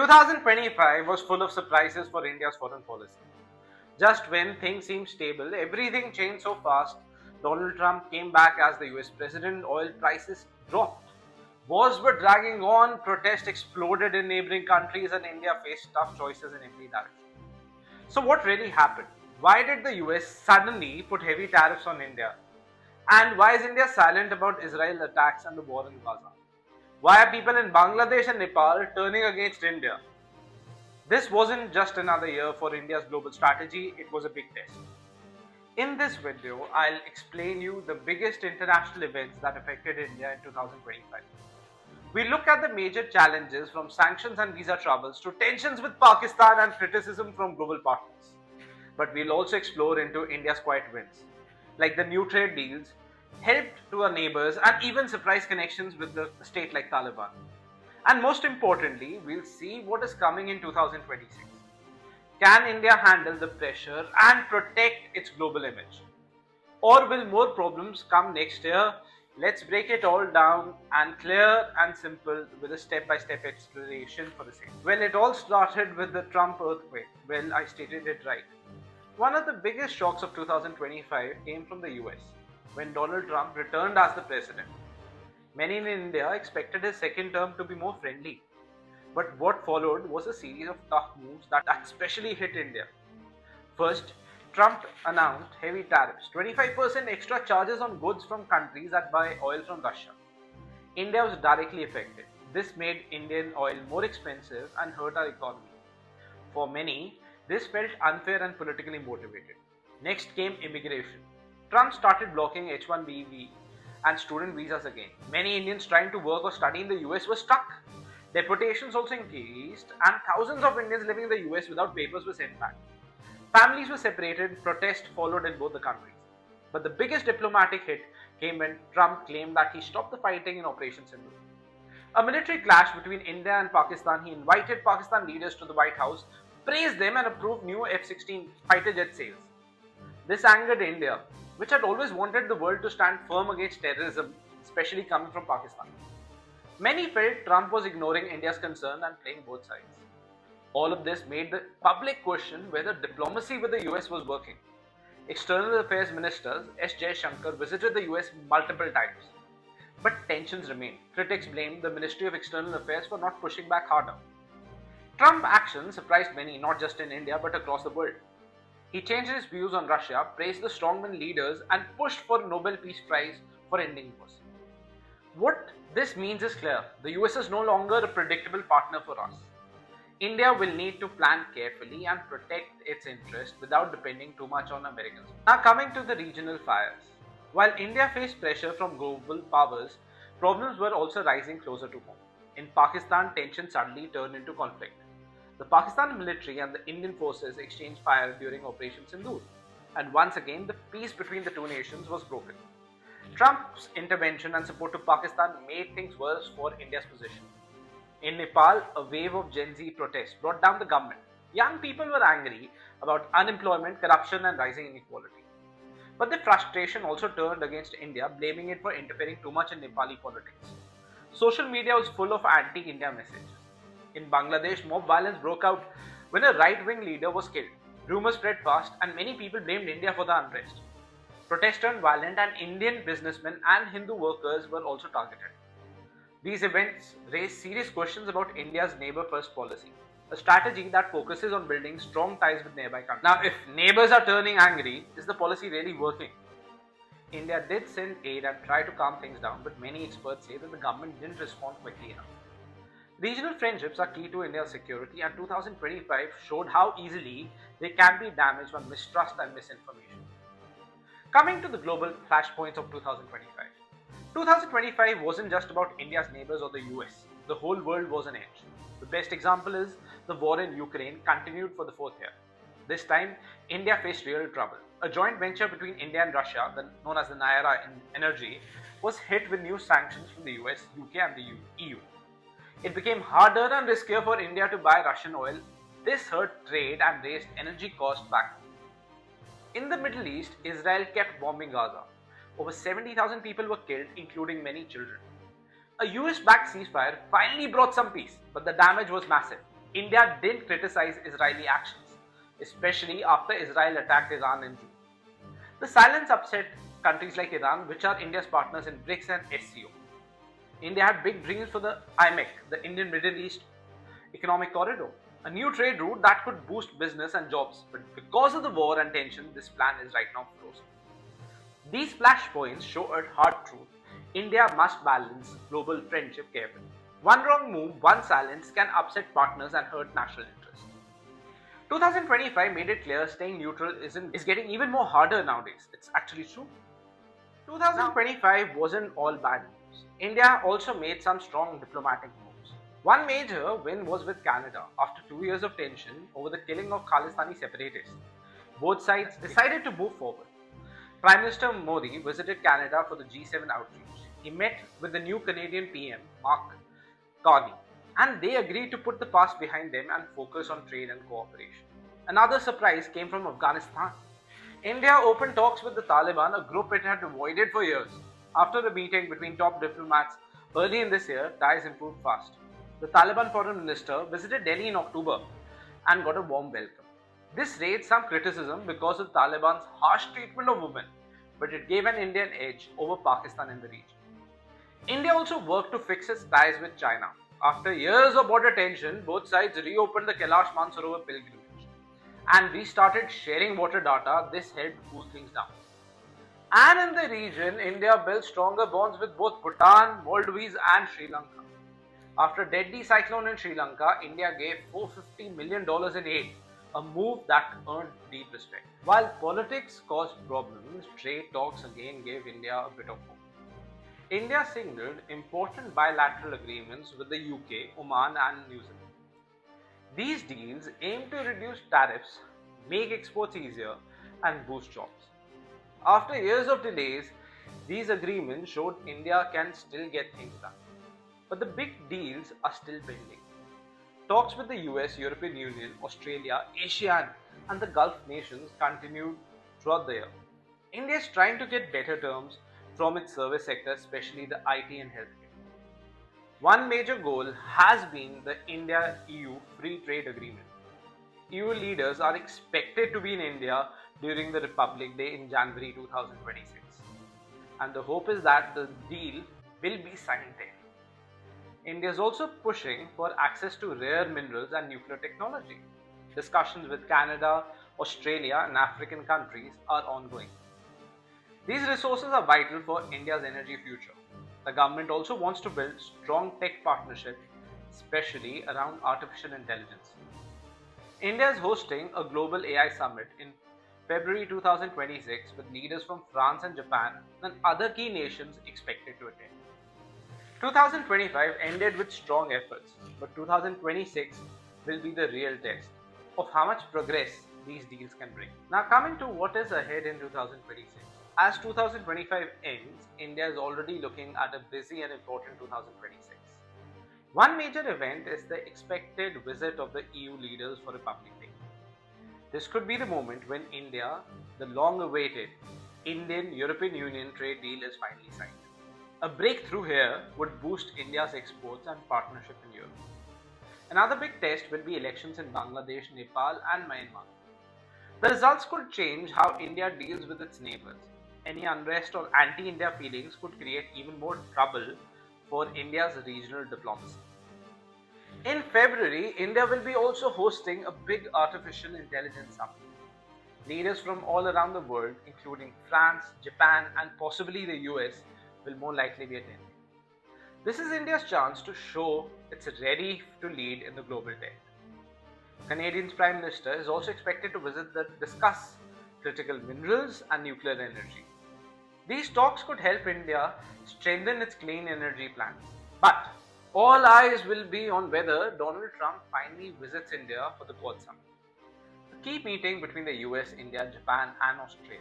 2025 was full of surprises for India's foreign policy. Just when things seemed stable, everything changed so fast. Donald Trump came back as the US president, oil prices dropped. Wars were dragging on, protests exploded in neighboring countries, and India faced tough choices in every direction. So, what really happened? Why did the US suddenly put heavy tariffs on India? And why is India silent about Israel attacks and the war in Gaza? Why are people in Bangladesh and Nepal turning against India? This wasn't just another year for India's global strategy, it was a big test. In this video, I'll explain you the biggest international events that affected India in 2025. We look at the major challenges from sanctions and visa troubles to tensions with Pakistan and criticism from global partners. But we'll also explore into India's quiet wins, like the new trade deals, helped to our neighbors, and even surprise connections with the state like Taliban. And most importantly, we'll see what is coming in 2026. Can India handle the pressure and protect its global image? Or will more problems come next year? Let's break it all down and clear and simple with a step-by-step explanation for the same. Well, it all started with the Trump earthquake. Well, I stated it right. One of the biggest shocks of 2025 came from the US when Donald Trump returned as the president. Many in India expected his second term to be more friendly. But what followed was a series of tough moves that especially hit India. First, Trump announced heavy tariffs, 25% extra charges on goods from countries that buy oil from Russia. India was directly affected. This made Indian oil more expensive and hurt our economy. For many, this felt unfair and politically motivated. Next came immigration. Trump started blocking H-1B and student visas again. Many Indians trying to work or study in the US were stuck. Deportations also increased, and thousands of Indians living in the US without papers were sent back. Families were separated, protests followed in both the countries. But the biggest diplomatic hit came when Trump claimed that he stopped the fighting in Operation Sindoor. A military clash between India and Pakistan, he invited Pakistan leaders to the White House, praised them, and approved new F-16 fighter jet sales. This angered India, which had always wanted the world to stand firm against terrorism, especially coming from Pakistan. Many felt Trump was ignoring India's concern and playing both sides. All of this made the public question whether diplomacy with the US was working. External Affairs Minister S. Jaishankar visited the US multiple times. But tensions remained. Critics blamed the Ministry of External Affairs for not pushing back harder. Trump's actions surprised many, not just in India but across the world. He changed his views on Russia, praised the strongman leaders, and pushed for a Nobel Peace Prize for ending wars. What this means is clear. The US is no longer a predictable partner for us. India will need to plan carefully and protect its interests without depending too much on Americans. Now coming to the regional fires. While India faced pressure from global powers, problems were also rising closer to home. In Pakistan, tension suddenly turned into conflict. The Pakistan military and the Indian forces exchanged fire during Operation Sindoor, and once again the peace between the two nations was broken. Trump's intervention and support to Pakistan made things worse for India's position. In Nepal, a wave of Gen Z protests brought down the government. Young people were angry about unemployment, corruption, and rising inequality. But the frustration also turned against India, blaming it for interfering too much in Nepali politics. Social media was full of anti-India messages. In Bangladesh, mob violence broke out when a right-wing leader was killed. Rumors spread fast, and many people blamed India for the unrest. Protests turned violent, and Indian businessmen and Hindu workers were also targeted. These events raised serious questions about India's neighbor first policy, a strategy that focuses on building strong ties with nearby countries. Now, if neighbors are turning angry, is the policy really working? India did send aid and try to calm things down, but many experts say that the government didn't respond quickly enough. Regional friendships are key to India's security, and 2025 showed how easily they can be damaged by mistrust and misinformation. Coming to the global flashpoints of 2025. 2025 wasn't just about India's neighbors or the US. The whole world was on edge. The best example is the war in Ukraine continued for the fourth year. This time, India faced real trouble. A joint venture between India and Russia, known as the Naira Energy, was hit with new sanctions from the US, UK, and the EU. It became harder and riskier for India to buy Russian oil. This hurt trade and raised energy costs back home. In the Middle East, Israel kept bombing Gaza. Over 70,000 people were killed, including many children. A US-backed ceasefire finally brought some peace, but the damage was massive. India didn't criticize Israeli actions, especially after Israel attacked Iran in June. The silence upset countries like Iran, which are India's partners in BRICS and SCO. India had big dreams for the IMEC, the Indian Middle East Economic Corridor, a new trade route that could boost business and jobs. But because of the war and tension, this plan is right now frozen. These flashpoints show a hard truth. India must balance global friendship carefully. One wrong move, one silence can upset partners and hurt national interest. 2025 made it clear staying neutral is getting even more harder nowadays. It's actually true. 2025 wasn't all bad news. India also made some strong diplomatic moves. One major win was with Canada after 2 years of tension over the killing of Khalistani separatists. Both sides decided to move forward. Prime Minister Modi visited Canada for the G7 outreach. He met with the new Canadian PM, Mark Carney, and they agreed to put the past behind them and focus on trade and cooperation. Another surprise came from Afghanistan. India opened talks with the Taliban, a group it had avoided for years. After a meeting between top diplomats early in this year, ties improved fast. The Taliban foreign minister visited Delhi in October and got a warm welcome. This raised some criticism because of Taliban's harsh treatment of women, but it gave an Indian edge over Pakistan in the region. India also worked to fix its ties with China. After years of border tension, both sides reopened the Kailash Mansarovar pilgrimage and restarted sharing water data. This helped cool things down. And in the region, India built stronger bonds with both Bhutan, Maldives and Sri Lanka. After deadly cyclone in Sri Lanka, India gave $450 million in aid, a move that earned deep respect. While politics caused problems, trade talks again gave India a bit of hope. India signaled important bilateral agreements with the UK, Oman and New Zealand. These deals aim to reduce tariffs, make exports easier and boost jobs. After years of delays, these agreements showed India can still get things done. But the big deals are still pending. Talks with the US, European Union, Australia, ASEAN and the Gulf nations continued throughout the year. India is trying to get better terms from its service sector, especially the IT and healthcare. One major goal has been the India-EU Free Trade Agreement. EU leaders are expected to be in India during the Republic Day in January 2026. And the hope is that the deal will be signed there. India is also pushing for access to rare minerals and nuclear technology. Discussions with Canada, Australia and African countries are ongoing. These resources are vital for India's energy future. The government also wants to build strong tech partnerships, especially around artificial intelligence. India is hosting a global AI summit in February 2026 with leaders from France and Japan and other key nations expected to attend. 2025 ended with strong efforts, but 2026 will be the real test of how much progress these deals can bring. Now coming to what is ahead in 2026. As 2025 ends, India is already looking at a busy and important 2026. One major event is the expected visit of the EU leaders for Republic Day. This could be the moment when India, the long-awaited Indian-European Union trade deal is finally signed. A breakthrough here would boost India's exports and partnership in Europe. Another big test will be elections in Bangladesh, Nepal and Myanmar. The results could change how India deals with its neighbors. Any unrest or anti-India feelings could create even more trouble for India's regional diplomacy. In February, India will be also hosting a big artificial intelligence summit. Leaders from all around the world, including France, Japan and possibly the US, will more likely be attending. This is India's chance to show it's ready to lead in the global tech. Canadian's Prime Minister is also expected to visit to discuss critical minerals and nuclear energy. These talks could help India strengthen its clean energy plans. But all eyes will be on whether Donald Trump finally visits India for the Quad Summit, a key meeting between the US, India, Japan and Australia.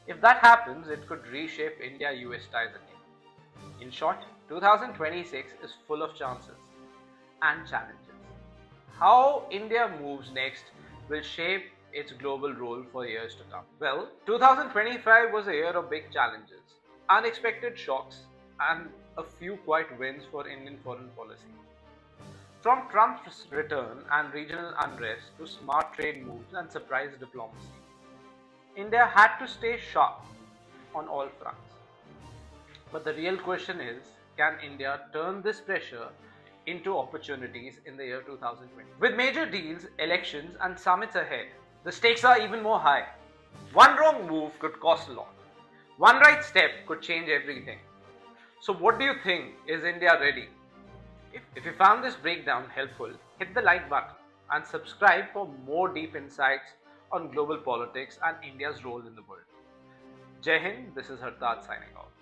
If that happens, it could reshape India-US ties again. In short, 2026 is full of chances and challenges. How India moves next will shape its global role for years to come. Well, 2025 was a year of big challenges, unexpected shocks, and a few quiet wins for Indian foreign policy. From Trump's return and regional unrest to smart trade moves and surprise diplomacy, India had to stay sharp on all fronts. But the real question is, can India turn this pressure into opportunities in the year 2020? With major deals, elections, and summits ahead, the stakes are even more high. One wrong move could cost a lot. One right step could change everything. So, what do you think? Is India ready? If you found this breakdown helpful, hit the like button and subscribe for more deep insights on global politics and India's role in the world. Jai Hind, this is Hartaj signing off.